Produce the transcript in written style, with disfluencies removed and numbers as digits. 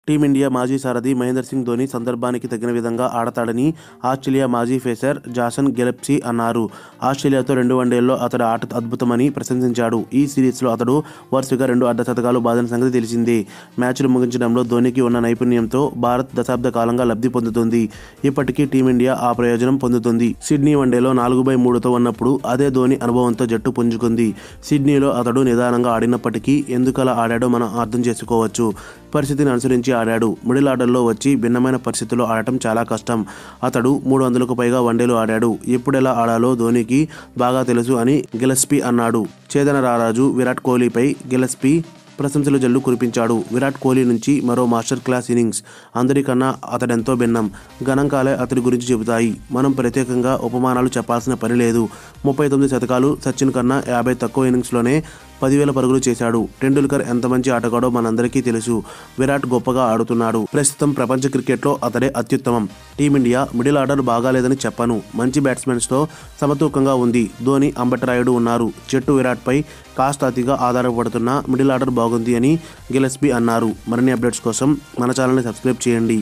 Team India మాజీ సారథి మహేంద్ర సింగ్ ధోని సందర్భానికి తగిన విధంగా ఆడతాడని ఆస్ట్రేలియా మాజీ పేసర్ జాసన్ గెలెప్సీ అన్నారు. ఆస్ట్రేలియాతో 2 వన్డేల్లో అతడి ఆట అద్భుతమని ప్రశంసించాడు. ఈ సిరీస్లో అతడు వరుసగా 2 అర్ధశతకాలు బాదిన సంగతి తెలిసిందే. మ్యాచ్లు ముగించడంలో ధోనికి ఉన్న నైపుణ్యంతో భారత్ దశాబ్ద కాలంగా లబ్ధి పొందుతుంది. ఇప్పటికీ టీమిండియా ఆ ప్రయోజనం పొందుతుంది. సిడ్నీ వన్డేలో 4/3తో ఉన్నప్పుడు అదే ధోని అనుభవంతో జట్టు పుంజుకుంది. సిడ్నీలో అతడు నిదానంగా ఆడినప్పటికీ ఎందుకలా ఆడాడో మనం అర్థం చేసుకోవచ్చు. పరిస్థితిని అనుసరించి ఆడాడు. మిడిల్ ఆర్డర్లో వచ్చి భిన్నమైన పరిస్థితుల్లో ఆడటం చాలా కష్టం. అతడు 300కు పైగా వన్డేలు ఆడాడు. ఎప్పుడెలా ఆడాలో ధోనికి బాగా తెలుసు అని గిలెస్పీ అన్నాడు. ఛేదన రారాజు విరాట్ కోహ్లీపై గిలెస్పీ ప్రశంసల జల్లు కురిపించాడు. విరాట్ కోహ్లీ నుంచి మరో మాస్టర్ క్లాస్ ఇన్నింగ్స్. అందరికన్నా అతడెంతో భిన్నం. గణాంకాలే అతడి గురించి చెబుతాయి. మనం ప్రత్యేకంగా ఉపమానాలు చెప్పాల్సిన పని లేదు. 39 శతకాలు. సచిన్ కన్నా 50 తక్కువ ఇన్నింగ్స్లోనే 10,000 పరుగులు చేశాడు. టెండూల్కర్ ఎంత మంచి ఆటగాడో మనందరికీ తెలుసు. విరాట్ గొప్పగా ఆడుతున్నాడు. ప్రస్తుతం ప్రపంచ క్రికెట్లో అతడే అత్యుత్తమం. టీమిండియా మిడిల్ ఆర్డర్ బాగాలేదని చెప్పను. మంచి బ్యాట్స్మెన్స్తో సమతూకంగా ఉంది. ధోని, అంబటరాయుడు ఉన్నారు. జట్టు విరాట్పై కాస్త అతిగా ఆధారపడుతున్న మిడిల్ ఆర్డర్ బాగుంది అని గిలెస్పీ అన్నారు. మరిన్ని అప్డేట్స్ కోసం మన ఛానల్ని సబ్స్క్రైబ్ చేయండి.